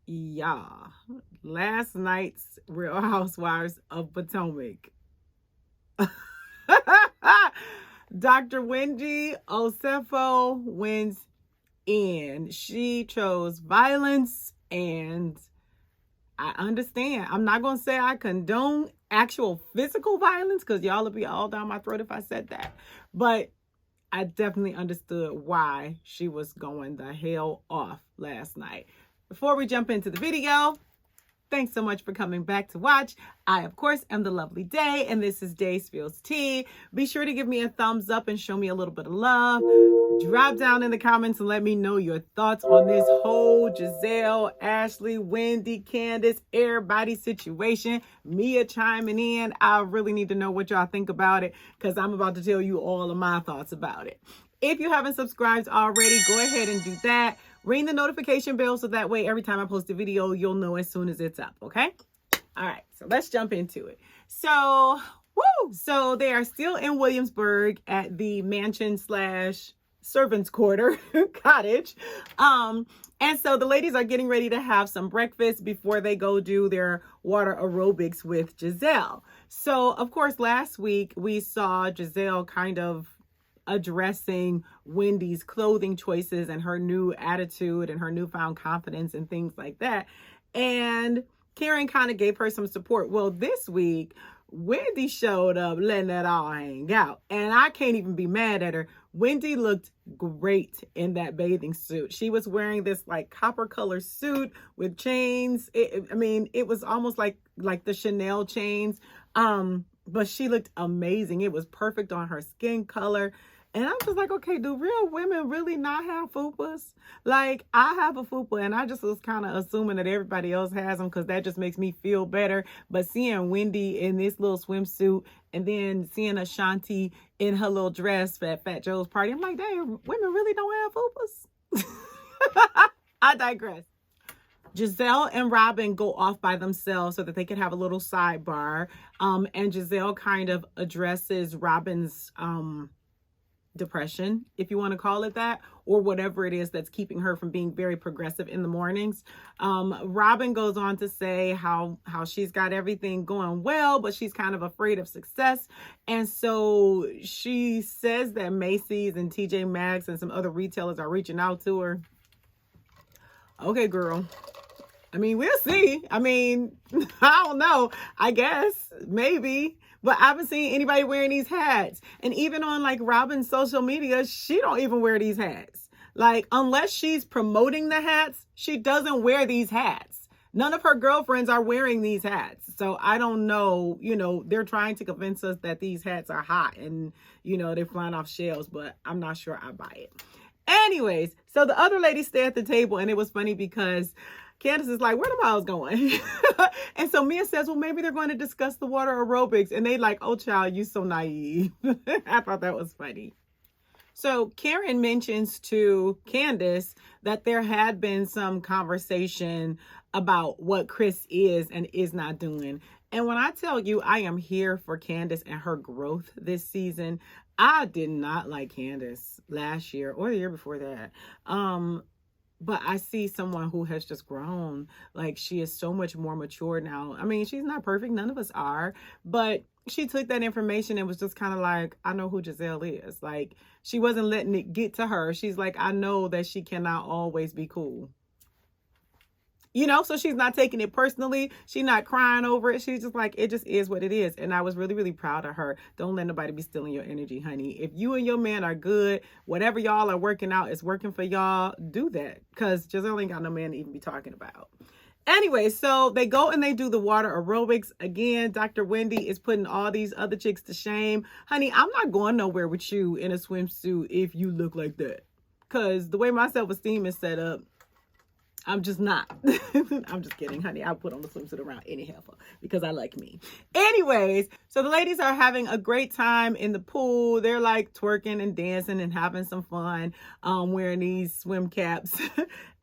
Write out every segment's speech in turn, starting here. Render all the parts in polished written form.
Yeah, last night's Real Housewives of Potomac. Dr. Wendy Osefo wins in. She chose violence, and I understand. I'm not going to say I condone actual physical violence because y'all will be all down my throat if I said that. But I definitely understood why she was going the hell off last night. Before we jump into the video, thanks so much for coming back to watch. I, of course, am the lovely Day, and this is Day Spills Tea. Be sure to give me a thumbs up and show me a little bit of love. Drop down in the comments and let me know your thoughts on this whole Gizelle, Ashley, Wendy, Candace, everybody situation. Mia chiming in. I really need to know what y'all think about it because I'm about to tell you all of my thoughts about it. If you haven't subscribed already, go ahead and do that. Ring the notification bell so that way every time I post a video, you'll know as soon as it's up, okay? All right, so let's jump into it. So they are still in Williamsburg at the mansion slash servants quarter cottage. And so the ladies are getting ready to have some breakfast before they go do their water aerobics with Gizelle. So of course, last week we saw Gizelle kind of addressing Wendy's clothing choices and her new attitude and her newfound confidence and things like that. And Karen kind of gave her some support. Well, this week, Wendy showed up letting that all hang out. And I can't even be mad at her. Wendy looked great in that bathing suit. She was wearing this like copper color suit with chains. It was almost like the Chanel chains. But she looked amazing. It was perfect on her skin color. And I'm just like, okay, do real women really not have fupas? Like, I have a fupa, and I just was kind of assuming that everybody else has them because that just makes me feel better. But seeing Wendy in this little swimsuit and then seeing Ashanti in her little dress at Fat Joe's party, I'm like, dang, women really don't have fupas? I digress. Gizelle and Robin go off by themselves so that they can have a little sidebar. And Gizelle kind of addresses Robin's depression, if you want to call it that, or whatever it is that's keeping her from being very progressive in the mornings. Robin goes on to say how she's got everything going well, but she's kind of afraid of success. And so she says that Macy's and TJ Maxx and some other retailers are reaching out to her. Okay, girl. I mean, we'll see. I mean, I don't know. I guess, maybe. But I haven't seen anybody wearing these hats. And even on like Robin's social media, she don't even wear these hats. Like, unless she's promoting the hats, she doesn't wear these hats. None of her girlfriends are wearing these hats. So I don't know, they're trying to convince us that these hats are hot and, they're flying off shelves, but I'm not sure I buy it. Anyways, so the other ladies stay at the table, and it was funny because Candace is like, where the miles going? And so Mia says, well, maybe they're going to discuss the water aerobics. And they like, oh, child, you so naive. I thought that was funny. So Karen mentions to Candace that there had been some conversation about what Chris is and is not doing. And when I tell you I am here for Candace and her growth this season, I did not like Candace last year or the year before that. But I see someone who has just grown. Like, she is so much more mature now. I mean, she's not perfect. None of us are. But she took that information and was just kind of like, I know who Gizelle is. Like, she wasn't letting it get to her. She's like, I know that she cannot always be cool. So she's not taking it personally. She's not crying over it. She's just like, it just is what it is. And I was really, really proud of her. Don't let nobody be stealing your energy, honey. If you and your man are good, whatever y'all are working out is working for y'all, do that. Because Gizelle ain't got no man to even be talking about. Anyway, so they go and they do the water aerobics. Again, Dr. Wendy is putting all these other chicks to shame. Honey, I'm not going nowhere with you in a swimsuit if you look like that. Because the way my self-esteem is set up, I'm just not. I'm just kidding, honey. I'll put on the swimsuit around any heifer because I like me. Anyways, so the ladies are having a great time in the pool. They're like twerking and dancing and having some fun, wearing these swim caps.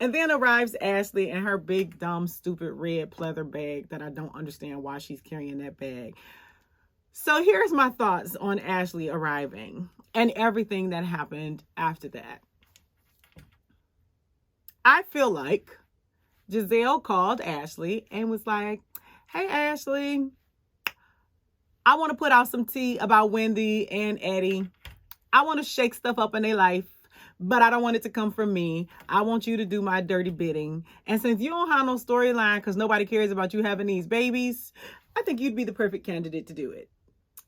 And then arrives Ashley and her big, dumb, stupid red pleather bag that I don't understand why she's carrying that bag. So here's my thoughts on Ashley arriving and everything that happened after that. I feel like Gizelle called Ashley and was like, hey, Ashley, I want to put out some tea about Wendy and Eddie. I want to shake stuff up in their life, but I don't want it to come from me. I want you to do my dirty bidding. And since you don't have no storyline because nobody cares about you having these babies, I think you'd be the perfect candidate to do it.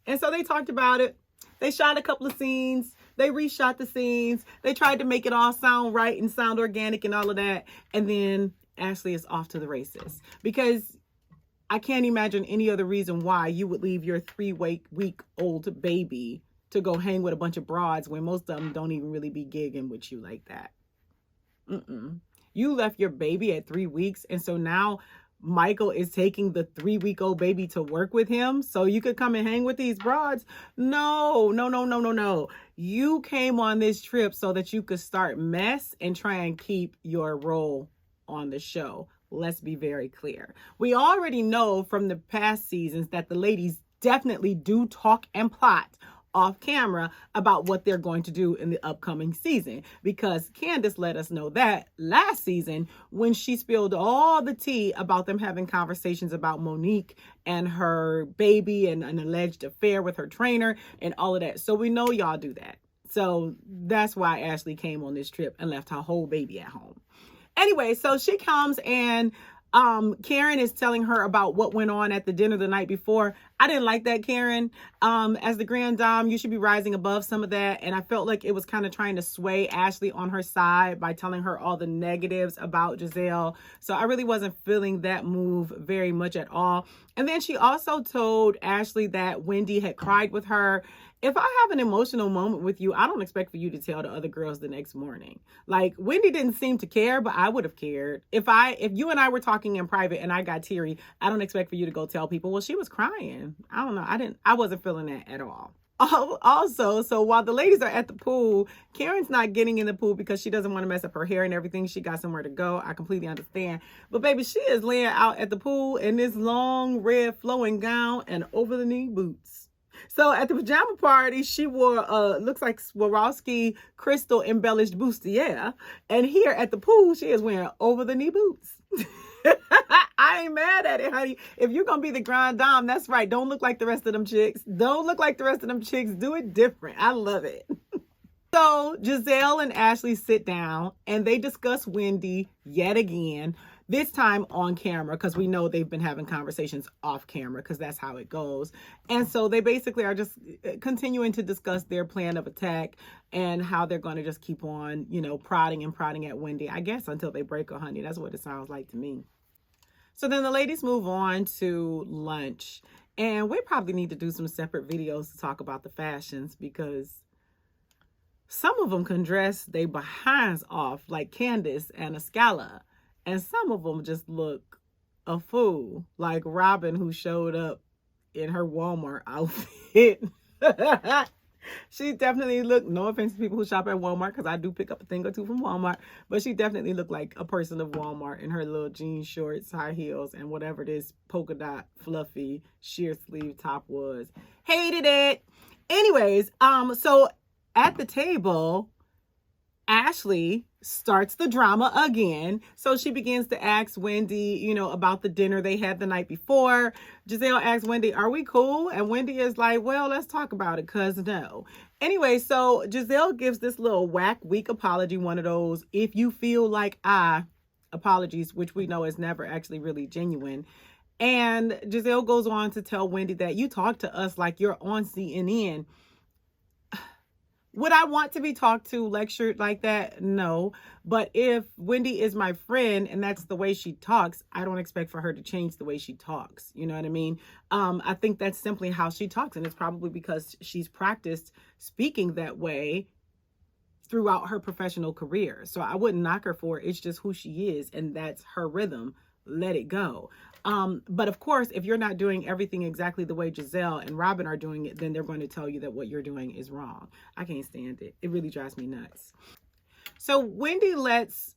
And so they talked about it. They shot a couple of scenes. They reshot the scenes. They tried to make it all sound right and sound organic and all of that. And then Ashley is off to the races, because I can't imagine any other reason why you would leave your 3-week-old baby to go hang with a bunch of broads when most of them don't even really be gigging with you like that. You left your baby at 3 weeks, and so now Michael is taking the 3-week-old baby to work with him so you could come and hang with these broads. No. You came on this trip so that you could start mess and try and keep your role on the show. Let's be very clear. We already know from the past seasons that the ladies definitely do talk and plot off camera about what they're going to do in the upcoming season, because Candace let us know that last season when she spilled all the tea about them having conversations about Monique and her baby and an alleged affair with her trainer and all of that. So we know y'all do that. So that's why Ashley came on this trip and left her whole baby at home. Anyway, so she comes and Karen is telling her about what went on at the dinner the night before. I didn't like that, Karen. As the grand dame, you should be rising above some of that. And I felt like it was kind of trying to sway Ashley on her side by telling her all the negatives about Gizelle. So I really wasn't feeling that move very much at all. And then she also told Ashley that Wendy had cried with her. If I have an emotional moment with you, I don't expect for you to tell the other girls the next morning. Like, Wendy didn't seem to care, but I would have cared. If you and I were talking in private and I got teary, I don't expect for you to go tell people, well, she was crying. I don't know. I wasn't feeling that at all. Also, so while the ladies are at the pool, Karen's not getting in the pool because she doesn't want to mess up her hair and everything. She got somewhere to go. I completely understand. But baby, she is laying out at the pool in this long red flowing gown and over the knee boots. So at the pajama party, she wore looks like Swarovski crystal embellished bustier. And here at the pool, she is wearing over the knee boots. I ain't mad at it, honey. If you're going to be the grand dame, that's right. Don't look like the rest of them chicks. Don't look like the rest of them chicks. Do it different. I love it. So Gizelle and Ashley sit down and they discuss Wendy yet again, this time on camera, because we know they've been having conversations off camera because that's how it goes. And so they basically are just continuing to discuss their plan of attack and how they're going to just keep on, prodding at Wendy, I guess, until they break her, honey. That's what it sounds like to me. So then the ladies move on to lunch, and we probably need to do some separate videos to talk about the fashions, because some of them can dress their behinds off like Candace and Escala, and some of them just look a fool, like Robin, who showed up in her Walmart outfit. She definitely looked, no offense to people who shop at Walmart, because I do pick up a thing or two from Walmart, but she definitely looked like a person of Walmart in her little jean shorts, high heels, and whatever this polka dot fluffy sheer sleeve top was. Hated it. Anyways, so at the table, Ashley starts the drama again. So she begins to ask Wendy, about the dinner they had the night before. Gizelle asks Wendy, are we cool? And Wendy is like, well, let's talk about it, cause no. Anyway, so Gizelle gives this little weak apology, one of those, if you feel like apologies, which we know is never actually really genuine. And Gizelle goes on to tell Wendy that you talk to us like you're on CNN. Would I want to be talked to, lectured like that? No. But if Wendy is my friend and that's the way she talks, I don't expect for her to change the way she talks. You know what I mean? I think that's simply how she talks. And it's probably because she's practiced speaking that way throughout her professional career. So I wouldn't knock her for it. It's just who she is. And that's her rhythm. Let it go. But of course, if you're not doing everything exactly the way Gizelle and Robin are doing it, then they're going to tell you that what you're doing is wrong. I can't stand it. It really drives me nuts. So Wendy lets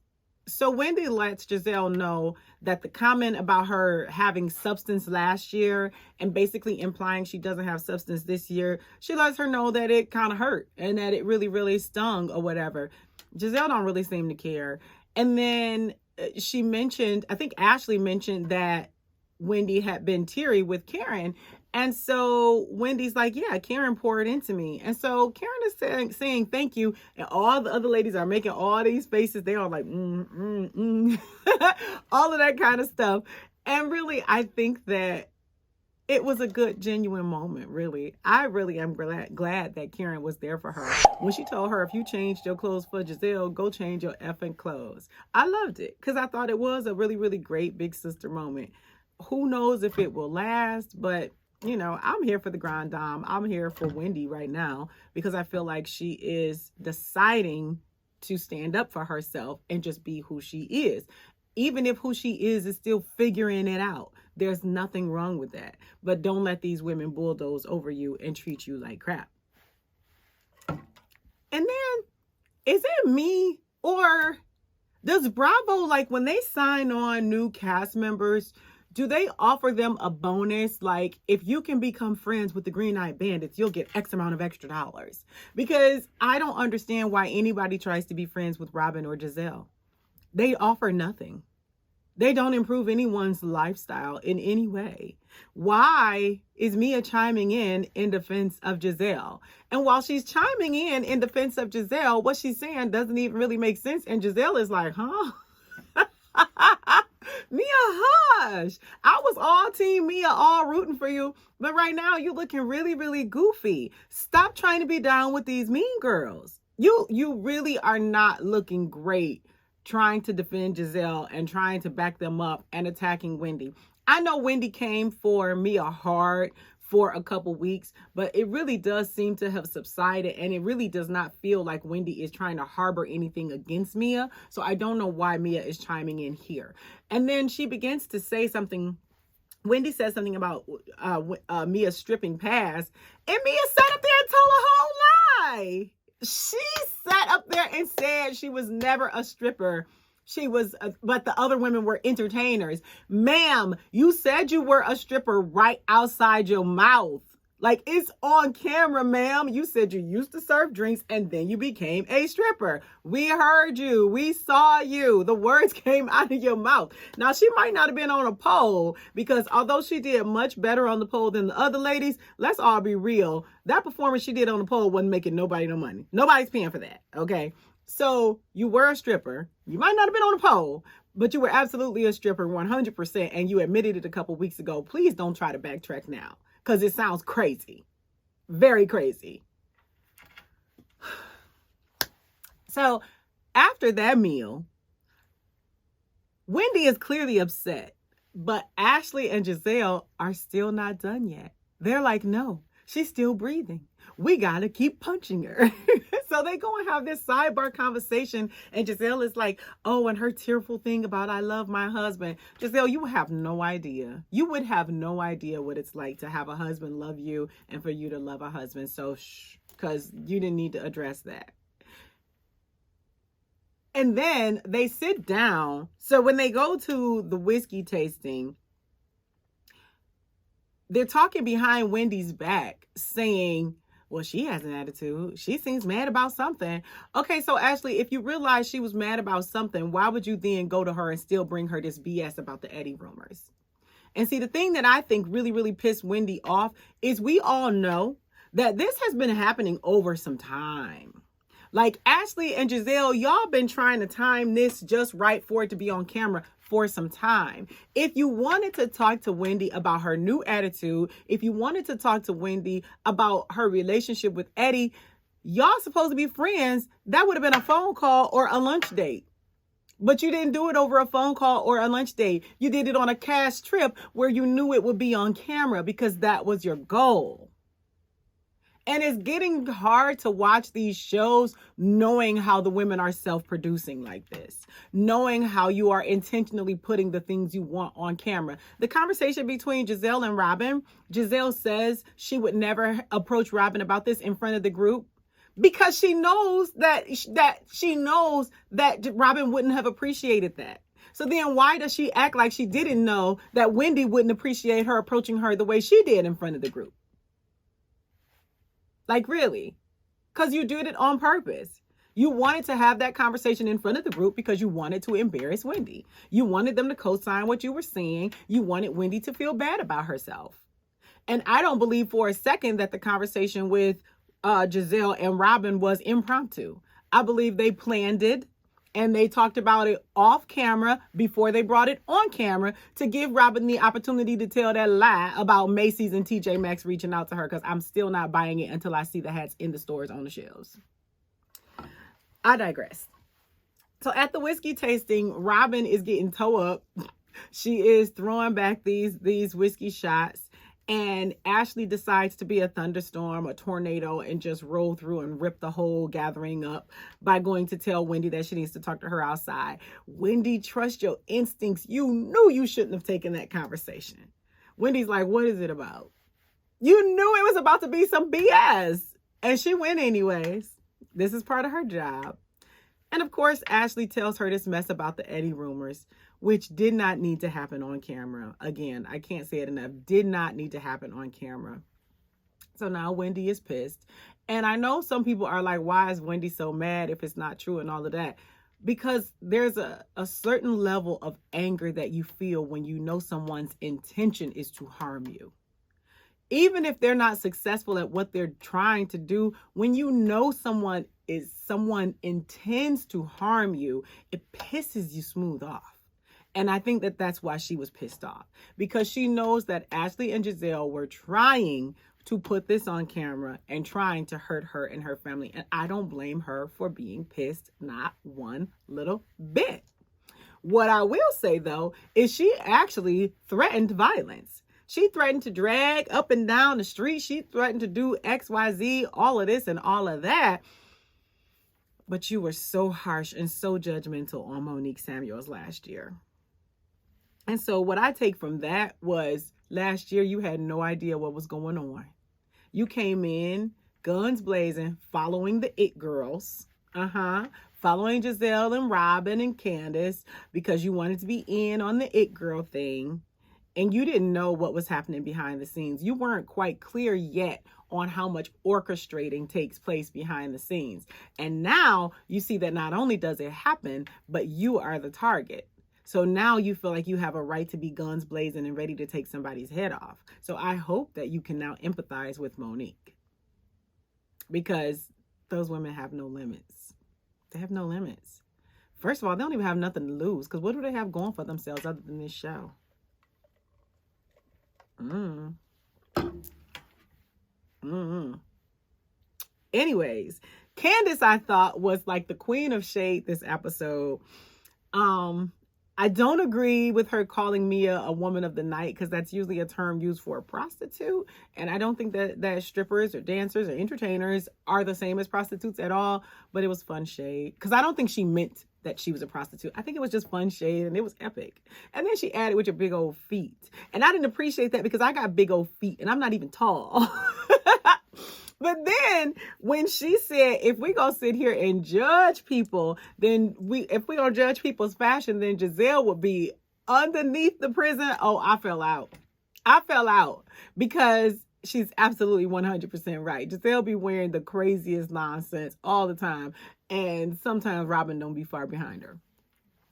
Gizelle know that the comment about her having substance last year and basically implying she doesn't have substance this year, she lets her know that it kind of hurt and that it really, really stung or whatever. Gizelle don't really seem to care. And then she mentioned, I think Ashley mentioned that Wendy had been teary with Karen. And so Wendy's like, yeah, Karen poured into me. And so Karen is saying thank you. And all the other ladies are making all these faces. They are like, all of that kind of stuff. And really, I think that it was a good, genuine moment, really. I really am glad that Karen was there for her. When she told her, if you changed your clothes for Gizelle, go change your effing clothes. I loved it because I thought it was a really, really great big sister moment. Who knows if it will last, but you know, I'm here for the Grand Dame. I'm here for Wendy right now because I feel like she is deciding to stand up for herself and just be who she is. Even if who she is still figuring it out. There's nothing wrong with that. But don't let these women bulldoze over you and treat you like crap. And then, is it me or does Bravo, like when they sign on new cast members, do they offer them a bonus? Like, if you can become friends with the Green Eyed Bandits, you'll get X amount of extra dollars. Because I don't understand why anybody tries to be friends with Robin or Gizelle. They offer nothing. They don't improve anyone's lifestyle in any way. Why is Mia chiming in defense of Gizelle? And while she's chiming in defense of Gizelle, what she's saying doesn't even really make sense. And Gizelle is like, huh? Mia, hush. I was all team Mia, all rooting for you. But right now you're looking really, really goofy. Stop trying to be down with these mean girls. You really are not looking great trying to defend Gizelle and trying to back them up and attacking Wendy. I know Wendy came for Mia hard for a couple weeks, but it really does seem to have subsided, and it really does not feel like Wendy is trying to harbor anything against Mia. So I don't know why Mia is chiming in here. And then she begins to say something. Wendy says something about Mia stripping past, and Mia sat up there and told a whole lie. She sat up there and said she was never a stripper. She was, but the other women were entertainers. Ma'am, you said you were a stripper right outside your mouth. Like, it's on camera, ma'am. You said you used to serve drinks and then you became a stripper. We heard you. We saw you. The words came out of your mouth. Now, she might not have been on a pole because although she did much better on the pole than the other ladies, let's all be real. That performance she did on the pole wasn't making nobody no money. Nobody's paying for that, okay? So you were a stripper. You might not have been on a pole, but you were absolutely a stripper 100%, and you admitted it a couple weeks ago. Please don't try to backtrack now. Because it sounds crazy. Very crazy. So after that meal, Wendy is clearly upset. But Ashley and Gizelle are still not done yet. They're like, no, she's still breathing. We got to keep punching her. So they go and have this sidebar conversation. And Gizelle is like, oh, and her tearful thing about I love my husband. Gizelle, you have no idea. You would have no idea what it's like to have a husband love you and for you to love a husband. So shh, because you didn't need to address that. And then they sit down. So when they go to the whiskey tasting, they're talking behind Wendy's back saying, well, she has an attitude. She seems mad about something. Okay, so Ashley, if you realize she was mad about something, why would you then go to her and still bring her this BS about the Eddie rumors? And see, the thing that I think really, really pissed Wendy off is we all know that this has been happening over some time. Like Ashley and Gizelle, y'all been trying to time this just right for it to be on camera for some time. If you wanted to talk to Wendy about her new attitude, if you wanted to talk to Wendy about her relationship with Eddie, y'all supposed to be friends. That would have been a phone call or a lunch date. But you didn't do it over a phone call or a lunch date. You did it on a cash trip where you knew it would be on camera because that was your goal. And it's getting hard to watch these shows knowing how the women are self-producing like this, knowing how you are intentionally putting the things you want on camera. The conversation between Gizelle and Robin, Gizelle says she would never approach Robin about this in front of the group because she knows that Robin wouldn't have appreciated that. So then why does she act like she didn't know that Wendy wouldn't appreciate her approaching her the way she did in front of the group? Like, really? Because you did it on purpose. You wanted to have that conversation in front of the group because you wanted to embarrass Wendy. You wanted them to co-sign what you were saying. You wanted Wendy to feel bad about herself. And I don't believe for a second that the conversation with Gizelle and Robin was impromptu. I believe they planned it and they talked about it off camera before they brought it on camera to give Robin the opportunity to tell that lie about Macy's and TJ Maxx reaching out to her, because I'm still not buying it until I see the hats in the stores on the shelves. I digress. So at the whiskey tasting, Robin is getting toe up. She is throwing back these whiskey shots. And Ashley decides to be a thunderstorm, a tornado, and just roll through and rip the whole gathering up by going to tell Wendy that she needs to talk to her outside. Wendy, trust your instincts. You knew you shouldn't have taken that conversation. Wendy's like, what is it about? You knew it was about to be some BS. And she went anyways. This is part of her job. And of course, Ashley tells her this mess about the Eddie rumors, which did not need to happen on camera. Again, I can't say it enough. Did not need to happen on camera. So now Wendy is pissed. And I know some people are like, why is Wendy so mad if it's not true and all of that? Because there's a certain level of anger that you feel when you know someone's intention is to harm you. Even if they're not successful at what they're trying to do, when you know someone intends to harm you, it pisses you smooth off. And I think that that's why she was pissed off, because she knows that Ashley and Gizelle were trying to put this on camera and trying to hurt her and her family. And I don't blame her for being pissed, not one little bit. What I will say, though, is she actually threatened violence. She threatened to drag up and down the street. She threatened to do XYZ, all of this and all of that. But you were so harsh and so judgmental on Monique Samuels last year. And so what I take from that was last year you had no idea what was going on. You came in guns blazing, following the it girls, following Gizelle and Robin and Candace because you wanted to be in on the it girl thing. And you didn't know what was happening behind the scenes. You weren't quite clear yet on how much orchestrating takes place behind the scenes. And now you see that not only does it happen, but you are the target. So now you feel like you have a right to be guns blazing and ready to take somebody's head off. So I hope that you can now empathize with Monique, because those women have no limits. They have no limits. First of all, they don't even have nothing to lose, because what do they have going for themselves other than this show? Anyways, Candace, I thought, was like the queen of shade this episode. I don't agree with her calling Mia a woman of the night, because that's usually a term used for a prostitute. And I don't think that strippers or dancers or entertainers are the same as prostitutes at all. But it was fun shade, because I don't think she meant that she was a prostitute. I think it was just fun shade, and it was epic. And then she added with your big old feet. And I didn't appreciate that because I got big old feet and I'm not even tall. But then when she said, if we gonna sit here and judge people, then if we don't judge people's fashion, then Gizelle would be underneath the prison. Oh, I fell out. Because she's absolutely 100% right. Gizelle be wearing the craziest nonsense all the time. And sometimes Robin don't be far behind her.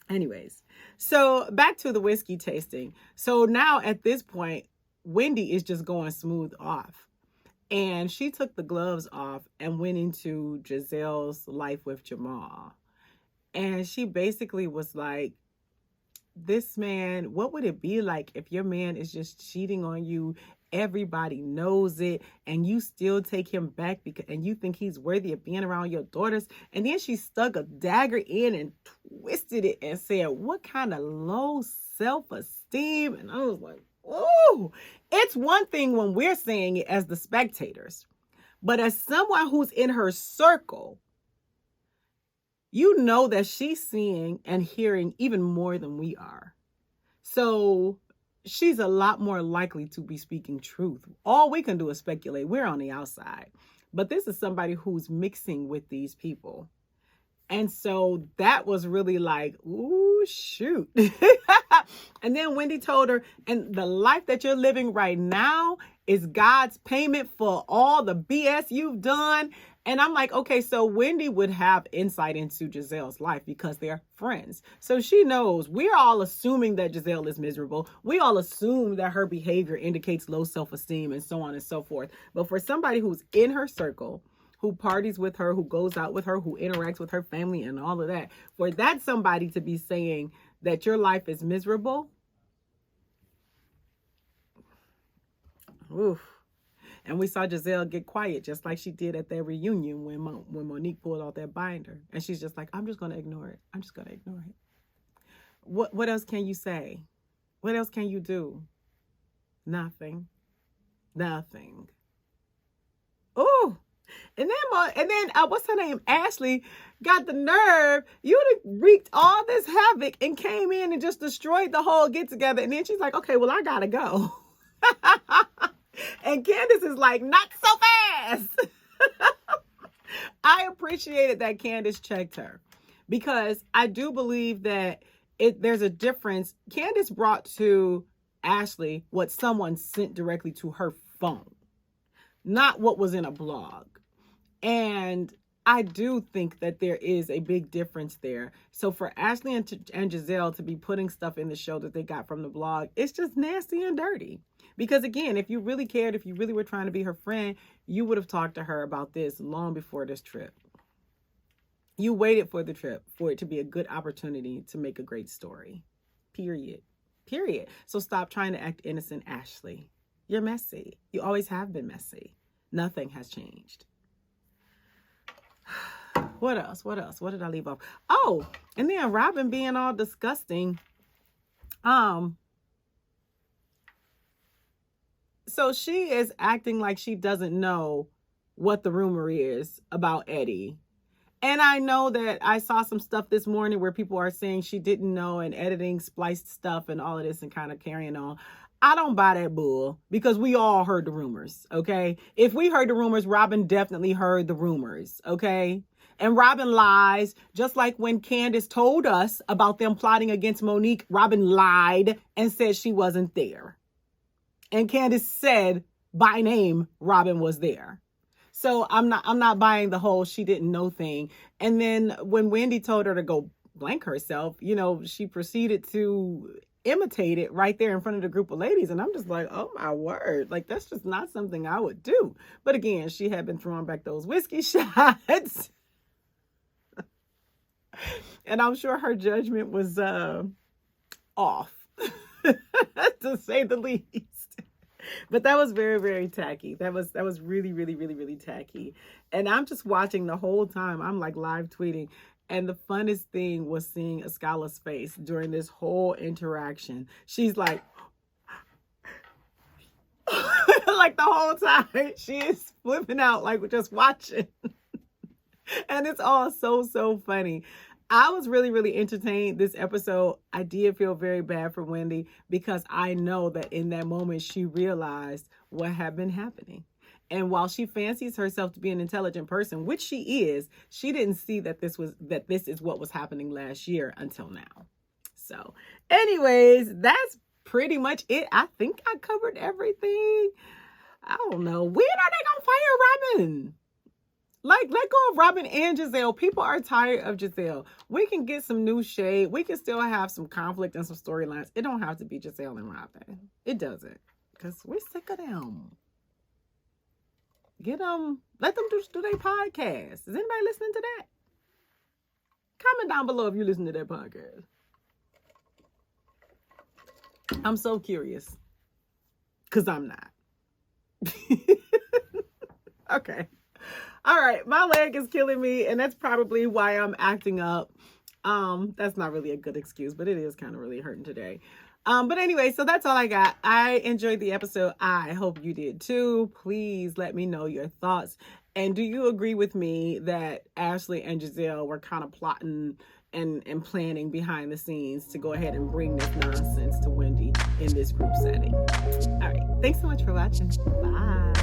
Anyways, so back to the whiskey tasting. So now at this point, Wendy is just going smooth off. And she took the gloves off and went into Gizelle's life with Jamal. And she basically was like, this man, what would it be like if your man is just cheating on you? Everybody knows it, and you still take him back and you think he's worthy of being around your daughters. And then she stuck a dagger in and twisted it and said, what kind of low self-esteem? And I was like, oh, it's one thing when we're saying it as the spectators, but as someone who's in her circle, you know that she's seeing and hearing even more than we are. So she's a lot more likely to be speaking truth. All we can do is speculate. We're on the outside. But this is somebody who's mixing with these people. And so that was really like, ooh, shoot. And then Wendy told her, and the life that you're living right now is God's payment for all the BS you've done. And I'm like, okay, so Wendy would have insight into Gizelle's life because they're friends. So she knows. We're all assuming that Gizelle is miserable. We all assume that her behavior indicates low self-esteem and so on and so forth. But for somebody who's in her circle, who parties with her, who goes out with her, who interacts with her family and all of that, for that somebody to be saying that your life is miserable, oof. And we saw Gizelle get quiet, just like she did at their reunion when Monique pulled out that binder. And she's just like, I'm just going to ignore it. I'm just going to ignore it. What else can you say? What else can you do? Nothing. Nothing. Oh, and then what's her name? Ashley got the nerve. You'd have wreaked all this havoc and came in and just destroyed the whole get together. And then she's like, okay, well, I got to go. And Candace is like, not so fast. I appreciated that Candace checked her, because I do believe that there's a difference. Candace brought to Ashley what someone sent directly to her phone, not what was in a blog. And I do think that there is a big difference there. So for Ashley and Gizelle to be putting stuff in the show that they got from the blog, it's just nasty and dirty. Because again, if you really cared, if you really were trying to be her friend, you would have talked to her about this long before this trip. You waited for the trip for it to be a good opportunity to make a great story. Period. So stop trying to act innocent, Ashley. You're messy. You always have been messy. Nothing has changed. What else? What did I leave off? Oh, and then Robin being all disgusting. So she is acting like she doesn't know what the rumor is about Eddie. And I know that I saw some stuff this morning where people are saying she didn't know and editing spliced stuff and all of this and kind of carrying on. I don't buy that bull, because we all heard the rumors, okay? If we heard the rumors, Robin definitely heard the rumors, okay? And Robin lies, just like when Candace told us about them plotting against Monique, Robin lied and said she wasn't there. And Candace said by name Robin was there. So I'm not buying the whole she didn't know thing. And then when Wendy told her to go blank herself, she proceeded to imitate it right there in front of the group of ladies. And I'm just like, oh my word, like that's just not something I would do. But again, she had been throwing back those whiskey shots. And I'm sure her judgment was off, to say the least. But that was very, very tacky. That was really, really, really, really tacky. And I'm just watching the whole time. I'm like live tweeting. And the funnest thing was seeing Ascala's face during this whole interaction. She's like, like the whole time she is flipping out, like just watching. And it's all so funny. I was really, really entertained this episode. I did feel very bad for Wendy, because I know that in that moment she realized what had been happening. And while she fancies herself to be an intelligent person, which she is, she didn't see that this is what was happening last year until now. So anyways, that's pretty much it. I think I covered everything. I don't know. When are they going to fire Robin? Like, let go of Robin and Gizelle. People are tired of Gizelle. We can get some new shade. We can still have some conflict and some storylines. It don't have to be Gizelle and Robin. It doesn't. Because we're sick of them. Let them do their podcast. Is anybody listening to that? Comment down below if you listen to that podcast. I'm so curious. Because I'm not. Okay. All right, my leg is killing me, and that's probably why I'm acting up. That's not really a good excuse, but it is kind of really hurting today. But anyway, so that's all I got. I enjoyed the episode. I hope you did too. Please let me know your thoughts. And do you agree with me that Ashley and Gizelle were kind of plotting and planning behind the scenes to go ahead and bring this nonsense to Wendy in this group setting? All right, thanks so much for watching. Bye.